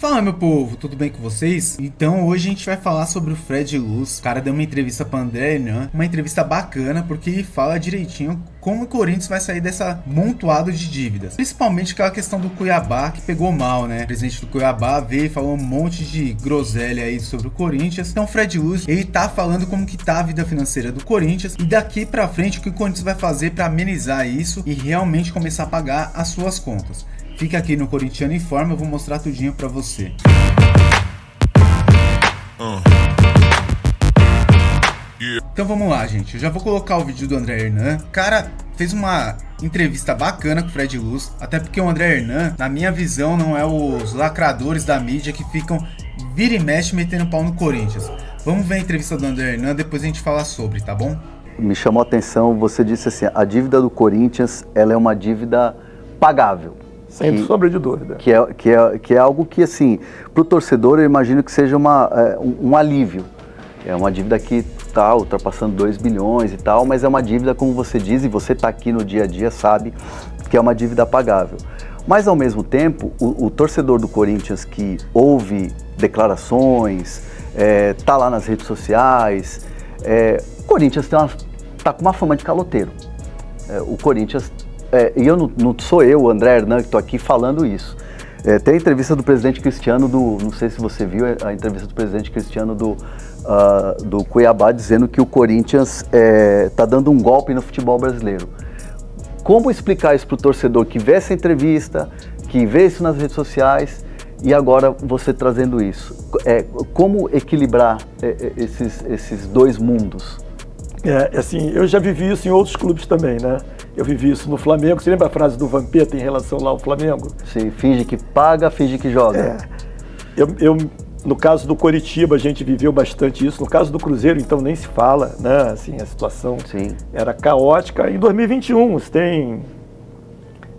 Fala, meu povo, tudo bem com vocês? Então hoje a gente vai falar sobre o Fred Luz. O cara deu uma entrevista para André Hernan, uma entrevista bacana porque ele fala direitinho como o Corinthians vai sair dessa montoado de dívidas. Principalmente aquela questão do Cuiabá que pegou mal, né? O presidente do Cuiabá veio e falou um monte de groselha aí sobre o Corinthians. Então o Fred Luz, ele tá falando como que tá a vida financeira do Corinthians e daqui pra frente o que o Corinthians vai fazer para amenizar isso e realmente começar a pagar as suas contas. Fica aqui no Corintiano Informa, eu vou mostrar tudinho pra você. Então vamos lá, gente. Eu já vou colocar o vídeo do André Hernan. O cara fez uma entrevista bacana com o Fred Luz, até porque o André Hernan, na minha visão, não é os lacradores da mídia que ficam vira e mexe metendo pau no Corinthians. Vamos ver a entrevista do André Hernan, depois a gente fala sobre, tá bom? Me chamou a atenção, você disse assim, a dívida do Corinthians, ela é uma dívida pagável. Sem sombra de dúvida. Que é algo que, assim, para o torcedor, eu imagino que seja um alívio. É uma dívida que está ultrapassando 2 bilhões e tal, mas é uma dívida, como você diz, e você está aqui no dia a dia, sabe, que é uma dívida pagável. Mas, ao mesmo tempo, o torcedor do Corinthians que ouve declarações, está lá nas redes sociais, o Corinthians está com uma fama de caloteiro. O Corinthians... e eu não sou eu, o André Hernan, que estou aqui falando isso. Tem a entrevista do presidente Cristiano não sei se você viu a entrevista do presidente Cristiano do Cuiabá, dizendo que o Corinthians está dando um golpe no futebol brasileiro. Como explicar isso para o torcedor que vê essa entrevista, que vê isso nas redes sociais e agora você trazendo isso? Como equilibrar esses dois mundos? Assim, eu já vivi isso em outros clubes também, né? Eu vivi isso no Flamengo. Você lembra a frase do Vampeta em relação lá ao Flamengo? Sim, finge que paga, finge que joga. No caso do Coritiba, a gente viveu bastante isso. No caso do Cruzeiro, então, nem se fala, né? Assim, a situação era caótica. Em 2021, isso tem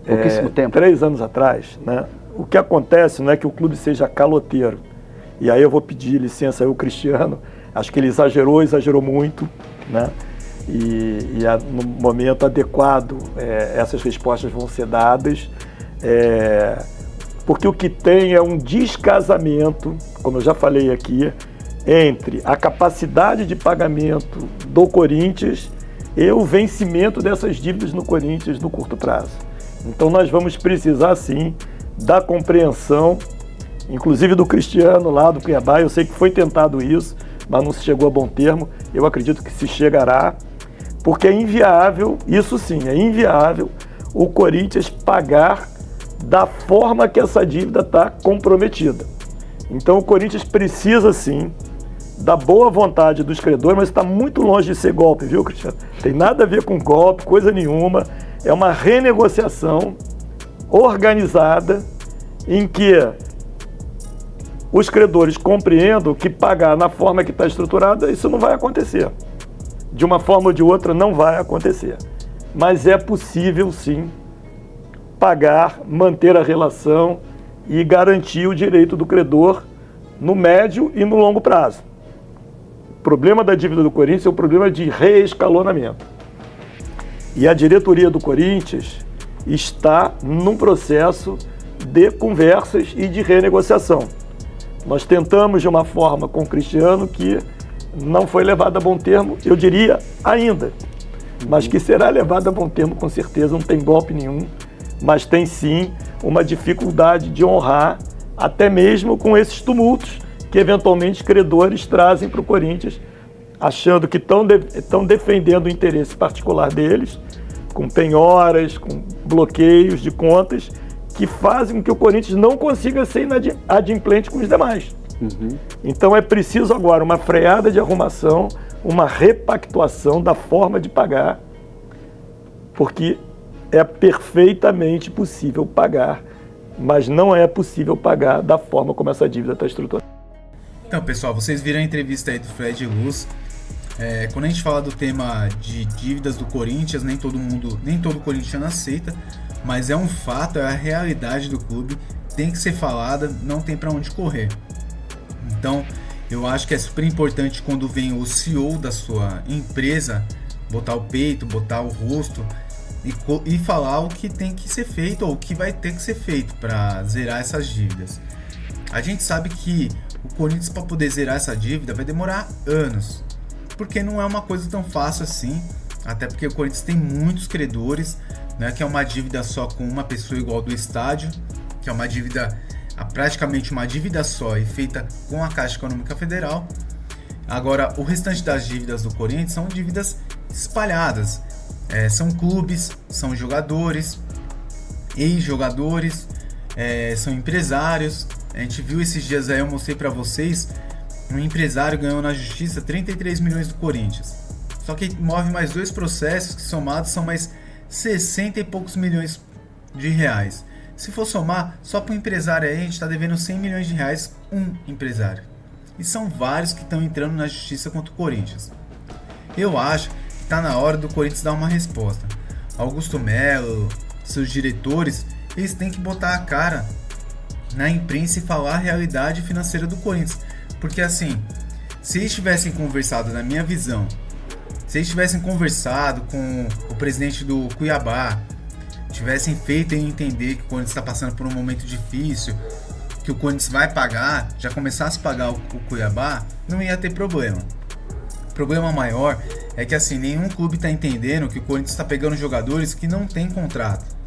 pouquíssimo tempo. 3 anos atrás, né? O que acontece não é que o clube seja caloteiro. E aí eu vou pedir licença ao Cristiano. Acho que ele exagerou muito, né? E no momento adequado essas respostas vão ser dadas, porque o que tem é um descasamento, como eu já falei aqui, entre a capacidade de pagamento do Corinthians e o vencimento dessas dívidas no Corinthians no curto prazo. Então nós vamos precisar sim da compreensão, inclusive do Cristiano lá do Cuiabá. Eu sei que foi tentado isso, mas não se chegou a bom termo. Eu acredito que se chegará, porque é inviável, isso sim, é inviável o Corinthians pagar da forma que essa dívida está comprometida. Então o Corinthians precisa sim da boa vontade dos credores, mas está muito longe de ser golpe, viu, Cristiano? Tem nada a ver com golpe, coisa nenhuma. É uma renegociação organizada em que os credores compreendam que pagar na forma que está estruturada, isso não vai acontecer. De uma forma ou de outra não vai acontecer. Mas é possível sim pagar, manter a relação e garantir o direito do credor no médio e no longo prazo. O problema da dívida do Corinthians é o problema de reescalonamento. E a diretoria do Corinthians está num processo de conversas e de renegociação. Nós tentamos de uma forma com o Cristiano que não foi levado a bom termo, eu diria ainda, mas que será levado a bom termo com certeza. Não tem golpe nenhum, mas tem sim uma dificuldade de honrar, até mesmo com esses tumultos que eventualmente credores trazem para o Corinthians, achando que estão defendendo o interesse particular deles, com penhoras, com bloqueios de contas, que fazem com que o Corinthians não consiga ser inadimplente com os demais. Então é preciso agora uma freada de arrumação, uma repactuação da forma de pagar, porque é perfeitamente possível pagar, mas não é possível pagar da forma como essa dívida está estruturada. Então, pessoal, vocês viram a entrevista aí do Fred Luz. Quando a gente fala do tema de dívidas do Corinthians, nem todo corintiano aceita, mas é um fato, é a realidade do clube, tem que ser falada, não tem para onde correr. Então, eu acho que é super importante quando vem o CEO da sua empresa botar o peito, botar o rosto e falar o que tem que ser feito ou o que vai ter que ser feito para zerar essas dívidas. A gente sabe que o Corinthians, para poder zerar essa dívida, vai demorar anos, porque não é uma coisa tão fácil assim, até porque o Corinthians tem muitos credores, né, que é uma dívida só com uma pessoa igual do estádio, que é uma dívida, praticamente uma dívida só e feita com a Caixa Econômica Federal. Agora, o restante das dívidas do Corinthians são dívidas espalhadas, são clubes, são jogadores, ex-jogadores, são empresários. A gente viu esses dias aí, eu mostrei pra vocês, um empresário ganhou na justiça 33 milhões do Corinthians. Só que move mais 2 processos que somados são mais 60 e poucos milhões de reais. Se for somar, só para o empresário aí a gente está devendo 100 milhões de reais um empresário. E são vários que estão entrando na justiça contra o Corinthians. Eu acho que está na hora do Corinthians dar uma resposta. Augusto Melo, seus diretores, eles têm que botar a cara na imprensa e falar a realidade financeira do Corinthians. Porque assim, se eles tivessem conversado, na minha visão, se eles tivessem conversado com o presidente do Cuiabá, tivessem feito ele entender que o Corinthians está passando por um momento difícil, que o Corinthians vai pagar, já começasse a pagar o Cuiabá, não ia ter problema. O problema maior é que assim, nenhum clube está entendendo que o Corinthians está pegando jogadores que não tem contrato.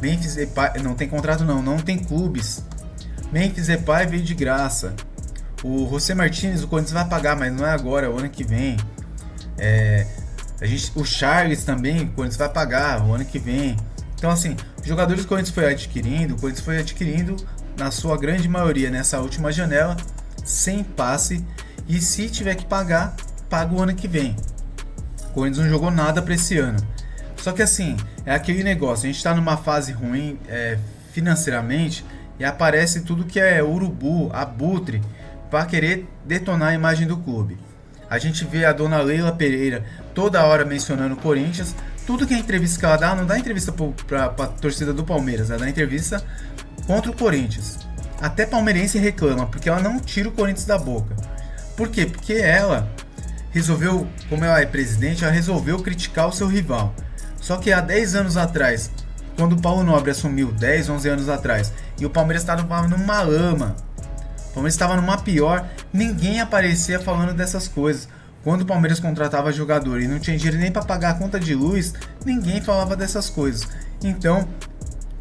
Memphis Depay, não tem contrato não tem clubes. Memphis Depay veio de graça. O José Martínez o Corinthians vai pagar, mas não é agora, é o ano que vem. O Charles também, o Corinthians vai pagar o ano que vem. Então assim, os jogadores que o Corinthians foi adquirindo na sua grande maioria nessa última janela, sem passe, e se tiver que pagar, paga o ano que vem. O Corinthians não jogou nada para esse ano. Só que assim, é aquele negócio, a gente está numa fase ruim financeiramente, e aparece tudo que é urubu, abutre, para querer detonar a imagem do clube. A gente vê a dona Leila Pereira toda hora mencionando o Corinthians. Tudo que é entrevista que ela dá, não dá entrevista para a torcida do Palmeiras, ela dá entrevista contra o Corinthians. Até palmeirense reclama, porque ela não tira o Corinthians da boca. Por quê? Porque ela resolveu, como ela é presidente, ela resolveu criticar o seu rival. Só que há 10 anos atrás, quando o Paulo Nobre assumiu, 10, 11 anos atrás, e o Palmeiras estava numa lama, o Palmeiras estava numa pior, ninguém aparecia falando dessas coisas. Quando o Palmeiras contratava jogador e não tinha dinheiro nem para pagar a conta de luz, ninguém falava dessas coisas. Então,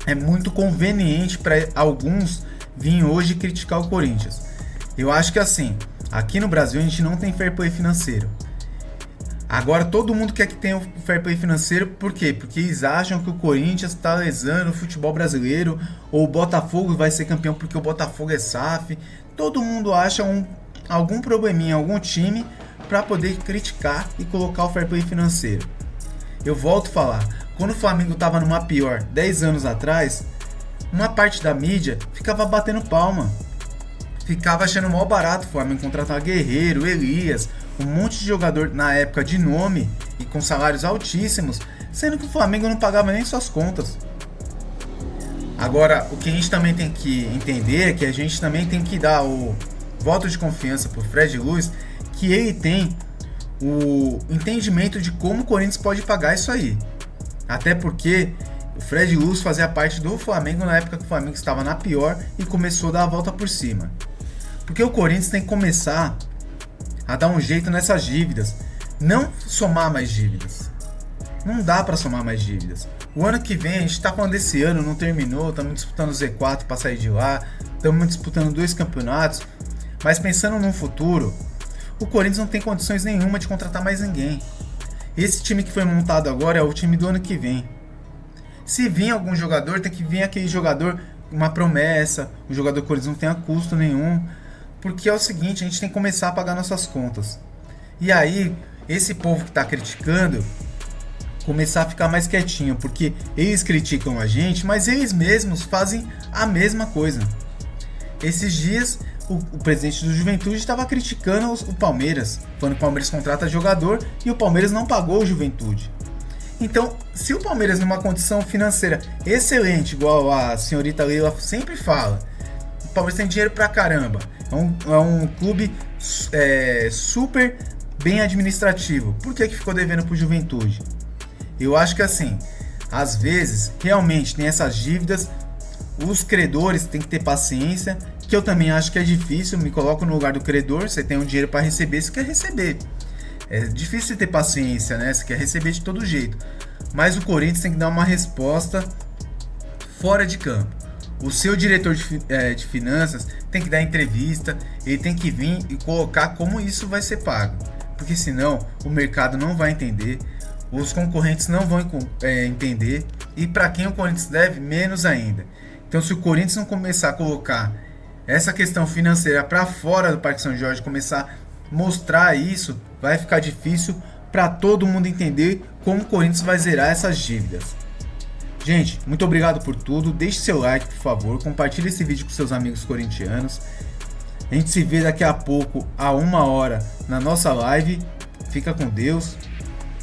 é muito conveniente para alguns vir hoje criticar o Corinthians. Eu acho que assim, aqui no Brasil a gente não tem fair play financeiro. Agora todo mundo quer que tenha o fair play financeiro, por quê? Porque eles acham que o Corinthians está lesando o futebol brasileiro, ou o Botafogo vai ser campeão porque o Botafogo é SAF. Todo mundo acha algum probleminha, algum time, para poder criticar e colocar o fair play financeiro. Eu volto a falar, quando o Flamengo estava numa pior 10 anos atrás, uma parte da mídia ficava batendo palma. Ficava achando mó barato o Flamengo contratar Guerreiro, Elias, um monte de jogador na época de nome e com salários altíssimos, sendo que o Flamengo não pagava nem suas contas. Agora, o que a gente também tem que entender é que a gente também tem que dar o voto de confiança pro Fred Luz, que ele tem o entendimento de como o Corinthians pode pagar isso aí. Até porque o Fred Luz fazia parte do Flamengo na época que o Flamengo estava na pior e começou a dar a volta por cima. Porque o Corinthians tem que começar a dar um jeito nessas dívidas, não somar mais dívidas. Não dá para somar mais dívidas. O ano que vem, a gente está falando desse ano, não terminou, estamos disputando o Z4 para sair de lá, estamos disputando 2 campeonatos, mas pensando no futuro, o Corinthians não tem condições nenhuma de contratar mais ninguém. Esse time que foi montado agora é o time do ano que vem. Se vir algum jogador, tem que vir aquele jogador, uma promessa, o jogador do Corinthians não tenha custo nenhum, porque é o seguinte, a gente tem que começar a pagar nossas contas. E aí, esse povo que está criticando, começar a ficar mais quietinho, porque eles criticam a gente, mas eles mesmos fazem a mesma coisa. Esses dias, o presidente do Juventude estava criticando o Palmeiras, falando que o Palmeiras contrata jogador e o Palmeiras não pagou o Juventude. Então, se o Palmeiras numa condição financeira excelente, igual a senhorita Leila sempre fala, o Palmeiras tem dinheiro pra caramba, é um clube super bem administrativo, por que ficou devendo pro Juventude? Eu acho que assim, às vezes, realmente tem essas dívidas, os credores têm que ter paciência que eu também acho que é difícil, me coloco no lugar do credor, você tem um dinheiro para receber, você quer receber. É difícil ter paciência, né? Você quer receber de todo jeito. Mas o Corinthians tem que dar uma resposta fora de campo. O seu diretor de finanças tem que dar entrevista, ele tem que vir e colocar como isso vai ser pago. Porque senão o mercado não vai entender, os concorrentes não vão entender, e para quem o Corinthians deve, menos ainda. Então, se o Corinthians não começar a colocar essa questão financeira para fora do Parque São Jorge, começar a mostrar isso, vai ficar difícil para todo mundo entender como o Corinthians vai zerar essas dívidas. Gente, muito obrigado por tudo. Deixe seu like, por favor. Compartilhe esse vídeo com seus amigos corintianos. A gente se vê daqui a pouco, a 1 hora, na nossa live. Fica com Deus.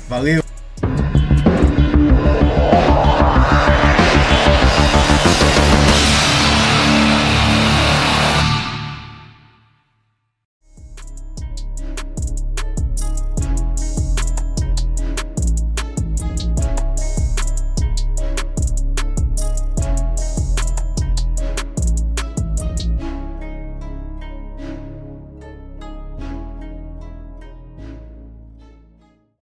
Valeu!